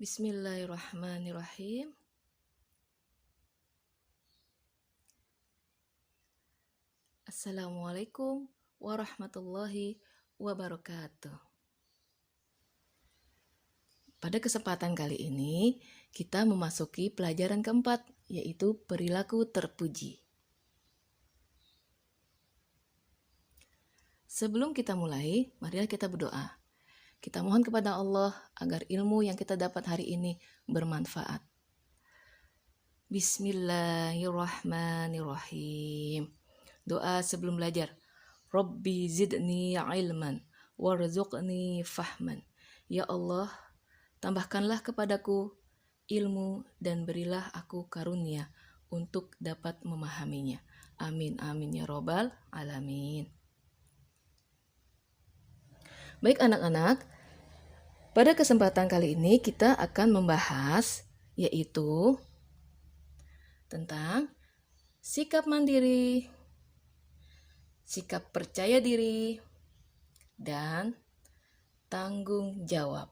Bismillahirrahmanirrahim. Assalamualaikum warahmatullahi wabarakatuh. Pada kesempatan kali ini, kita memasuki pelajaran keempat, yaitu perilaku terpuji. Sebelum kita mulai, marilah kita berdoa. Kita mohon kepada Allah agar ilmu yang kita dapat hari ini bermanfaat. Bismillahirrahmanirrahim. Doa sebelum belajar. Rabbi zidni ilman warzuqni fahman. Ya Allah, tambahkanlah kepadaku ilmu dan berilah aku karunia untuk dapat memahaminya. Amin amin ya robbal alamin. Baik anak-anak, pada kesempatan kali ini kita akan membahas yaitu tentang sikap mandiri, sikap percaya diri, dan tanggung jawab.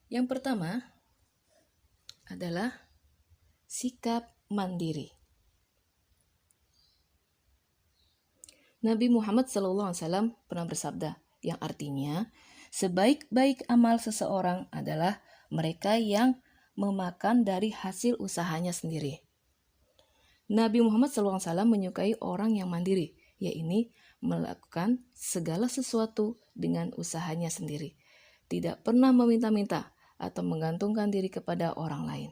Yang pertama adalah sikap mandiri. Nabi Muhammad SAW pernah bersabda, yang artinya, sebaik-baik amal seseorang adalah mereka yang memakan dari hasil usahanya sendiri. Nabi Muhammad SAW menyukai orang yang mandiri, yaitu melakukan segala sesuatu dengan usahanya sendiri. Tidak pernah meminta-minta atau menggantungkan diri kepada orang lain.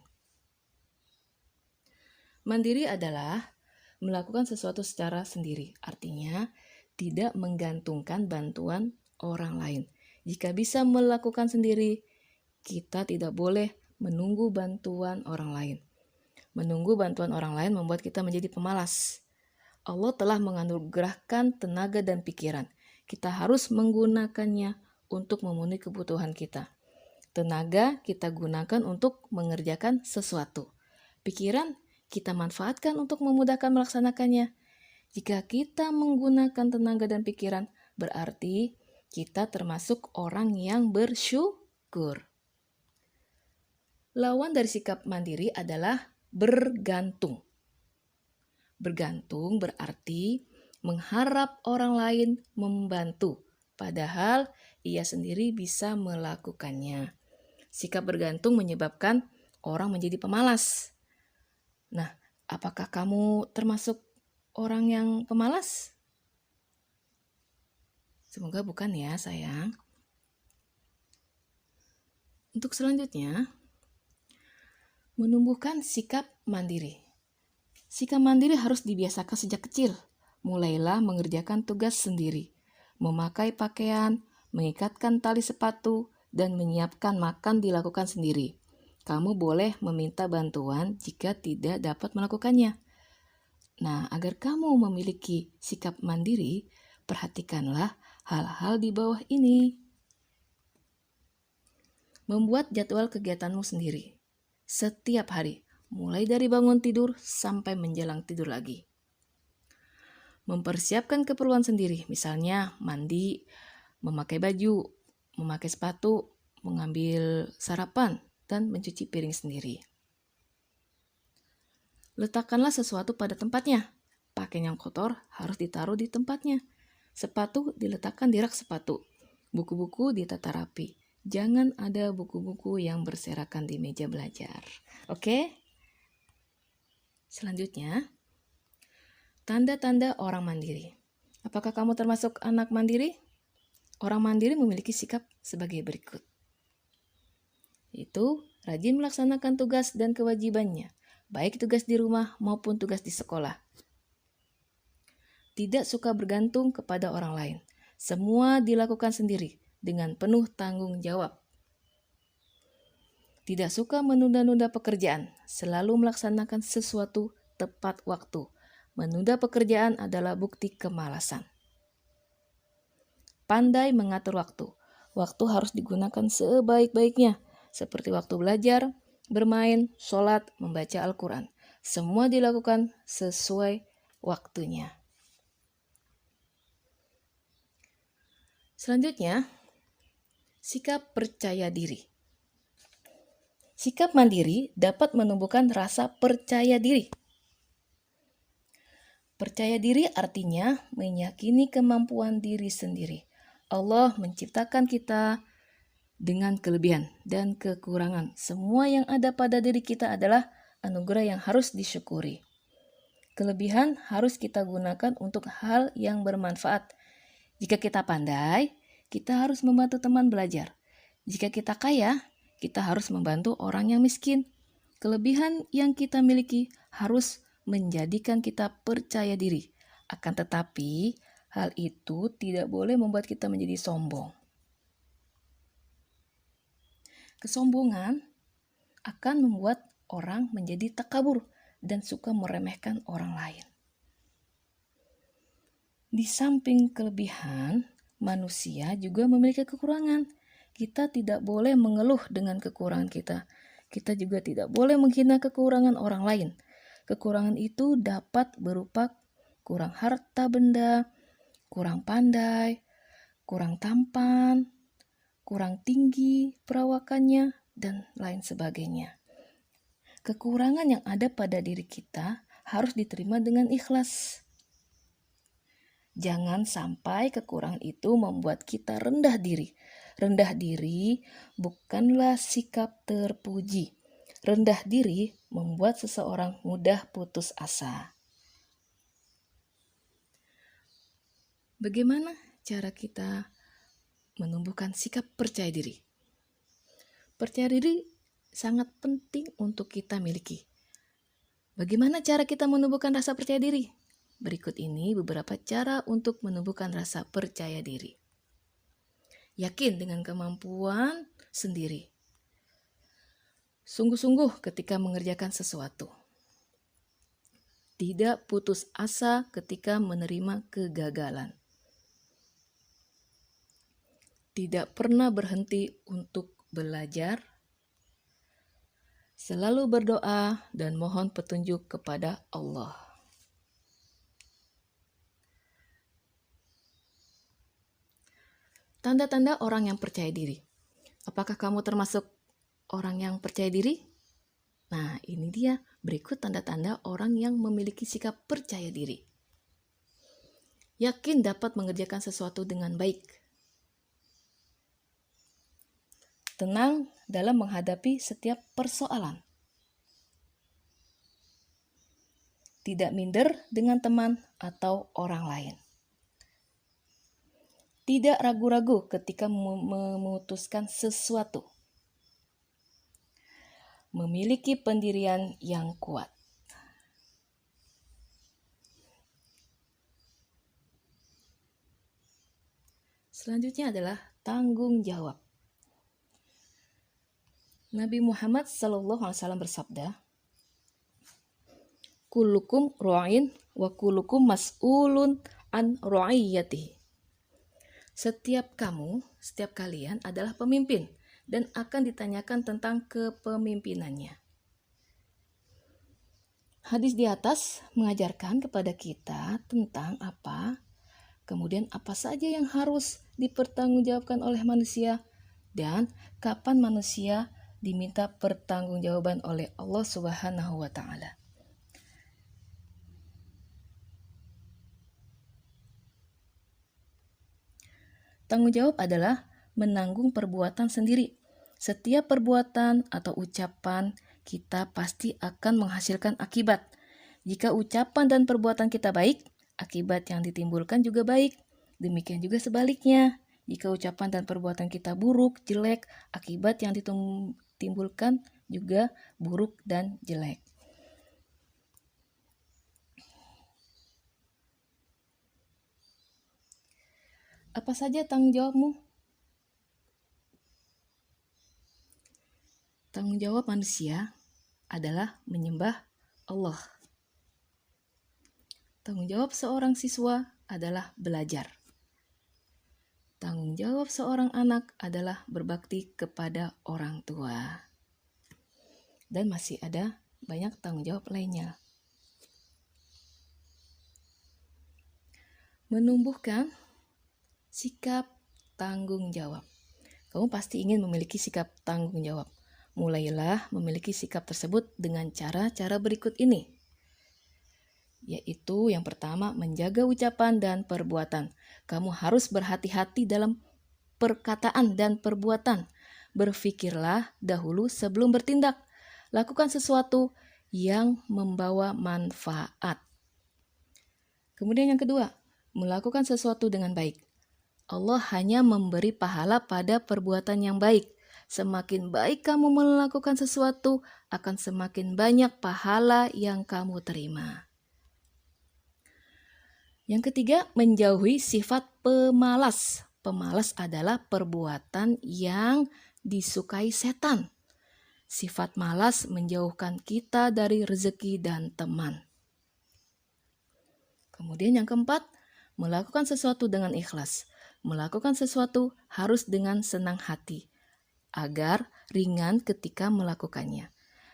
Mandiri adalah melakukan sesuatu secara sendiri, artinya tidak menggantungkan bantuan orang lain. Jika bisa melakukan sendiri, kita tidak boleh menunggu bantuan orang lain. Menunggu bantuan orang lain membuat kita menjadi pemalas. Allah telah menganugerahkan tenaga dan pikiran. Kita harus menggunakannya untuk memenuhi kebutuhan kita. Tenaga kita gunakan untuk mengerjakan sesuatu. Pikiran kita manfaatkan untuk memudahkan melaksanakannya. Jika kita menggunakan tenaga dan pikiran, berarti kita termasuk orang yang bersyukur. Lawan dari sikap mandiri adalah bergantung. Bergantung berarti mengharap orang lain membantu, padahal ia sendiri bisa melakukannya. Sikap bergantung menyebabkan orang menjadi pemalas. Nah, apakah kamu termasuk orang yang pemalas? Semoga bukan ya, sayang. Untuk selanjutnya, menumbuhkan sikap mandiri. Sikap mandiri harus dibiasakan sejak kecil. Mulailah mengerjakan tugas sendiri, memakai pakaian, mengikatkan tali sepatu, dan menyiapkan makan dilakukan sendiri. Kamu boleh meminta bantuan jika tidak dapat melakukannya. Nah, agar kamu memiliki sikap mandiri, perhatikanlah hal-hal di bawah ini. Membuat jadwal kegiatanmu sendiri setiap hari, mulai dari bangun tidur sampai menjelang tidur lagi. Mempersiapkan keperluan sendiri, misalnya mandi, memakai baju, memakai sepatu, mengambil sarapan, dan mencuci piring sendiri. Letakkanlah sesuatu pada tempatnya. Pakaian yang kotor harus ditaruh di tempatnya. Sepatu diletakkan di rak sepatu. Buku-buku ditata rapi. Jangan ada buku-buku yang berserakan di meja belajar. Oke? Selanjutnya, tanda-tanda orang mandiri. Apakah kamu termasuk anak mandiri? Orang mandiri memiliki sikap sebagai berikut. Itu rajin melaksanakan tugas dan kewajibannya, baik tugas di rumah maupun tugas di sekolah. Tidak suka bergantung kepada orang lain. Semua dilakukan sendiri dengan penuh tanggung jawab. Tidak suka menunda-nunda pekerjaan, selalu melaksanakan sesuatu tepat waktu. Menunda pekerjaan adalah bukti kemalasan. Pandai mengatur waktu. Waktu harus digunakan sebaik-baiknya, seperti waktu belajar, bermain, sholat, membaca Al-Quran. Semua dilakukan sesuai waktunya. Selanjutnya, Sikap percaya diri. Sikap mandiri dapat menumbuhkan rasa percaya diri. Percaya diri artinya meyakini kemampuan diri sendiri. Allah menciptakan kita dengan kelebihan dan kekurangan. Semua yang ada pada diri kita adalah anugerah yang harus disyukuri. Kelebihan harus kita gunakan untuk hal yang bermanfaat. Jika kita pandai, kita harus membantu teman belajar. Jika kita kaya, kita harus membantu orang yang miskin. Kelebihan yang kita miliki harus menjadikan kita percaya diri. Akan tetapi, hal itu tidak boleh membuat kita menjadi sombong. Kesombongan akan membuat orang menjadi takabur dan suka meremehkan orang lain. Di samping kelebihan, manusia juga memiliki kekurangan. Kita tidak boleh mengeluh dengan kekurangan kita. Kita juga tidak boleh menghina kekurangan orang lain. Kekurangan itu dapat berupa kurang harta benda, kurang pandai, kurang tampan, kurang tinggi perawakannya, dan lain sebagainya. Kekurangan yang ada pada diri kita harus diterima dengan ikhlas. Jangan sampai kekurangan itu membuat kita rendah diri. Rendah diri bukanlah sikap terpuji. Rendah diri membuat seseorang mudah putus asa. Bagaimana cara kita menumbuhkan sikap percaya diri? Percaya diri sangat penting untuk kita miliki. Bagaimana cara kita menumbuhkan rasa percaya diri? Berikut ini beberapa cara untuk menumbuhkan rasa percaya diri. Yakin dengan kemampuan sendiri. Sungguh-sungguh ketika mengerjakan sesuatu. Tidak putus asa ketika menerima kegagalan. Tidak pernah berhenti untuk belajar. Selalu berdoa dan mohon petunjuk kepada Allah. Tanda-tanda orang yang percaya diri. Apakah kamu termasuk orang yang percaya diri? Nah, ini dia berikut tanda-tanda orang yang memiliki sikap percaya diri. Yakin dapat mengerjakan sesuatu dengan baik. Tenang dalam menghadapi setiap persoalan. Tidak minder dengan teman atau orang lain. Tidak ragu-ragu ketika memutuskan sesuatu. Memiliki pendirian yang kuat. Selanjutnya adalah tanggung jawab. Nabi Muhammad SAW bersabda, "Kullukum ra'in wa kullukum mas'ulun an ra'iyatihi." Setiap kalian adalah pemimpin dan akan ditanyakan tentang kepemimpinannya. Hadis di atas mengajarkan kepada kita tentang kemudian apa saja yang harus dipertanggungjawabkan oleh manusia dan kapan manusia diminta pertanggungjawaban oleh Allah Subhanahu wa taala. Tanggung jawab adalah menanggung perbuatan sendiri. Setiap perbuatan atau ucapan kita pasti akan menghasilkan akibat. Jika ucapan dan perbuatan kita baik, akibat yang ditimbulkan juga baik. Demikian juga sebaliknya. Jika ucapan dan perbuatan kita buruk, jelek, akibat yang ditimbulkan juga buruk dan jelek. Apa saja tanggung jawabmu? Tanggung jawab manusia adalah menyembah Allah. Tanggung jawab seorang siswa adalah belajar. Tanggung jawab seorang anak adalah berbakti kepada orang tua. Dan masih ada banyak tanggung jawab lainnya. Menumbuhkan sikap tanggung jawab. Kamu pasti ingin memiliki sikap tanggung jawab. Mulailah memiliki sikap tersebut dengan cara-cara berikut ini. Yaitu yang pertama, menjaga ucapan dan perbuatan. Kamu harus berhati-hati dalam perkataan dan perbuatan. Berpikirlah dahulu sebelum bertindak. Lakukan sesuatu yang membawa manfaat. Kemudian yang kedua, melakukan sesuatu dengan baik. Allah hanya memberi pahala pada perbuatan yang baik. Semakin baik kamu melakukan sesuatu, akan semakin banyak pahala yang kamu terima. Yang ketiga, menjauhi sifat pemalas. Pemalas adalah perbuatan yang disukai setan. Sifat malas menjauhkan kita dari rezeki dan teman. Kemudian yang keempat, melakukan sesuatu dengan ikhlas. Melakukan sesuatu harus dengan senang hati, agar ringan ketika melakukannya.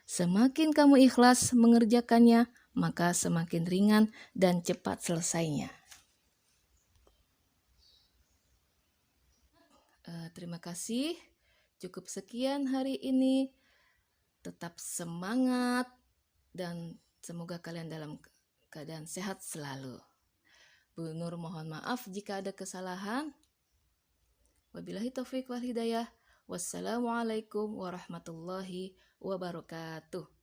Semakin kamu ikhlas mengerjakannya, maka semakin ringan dan cepat selesainya. Terima kasih. Cukup sekian hari ini. Tetap semangat dan semoga kalian dalam keadaan sehat selalu. Bu Nur mohon maaf jika ada kesalahan. Wabillahi taufiq wal hidayah. Wassalamualaikum warahmatullahi wabarakatuh.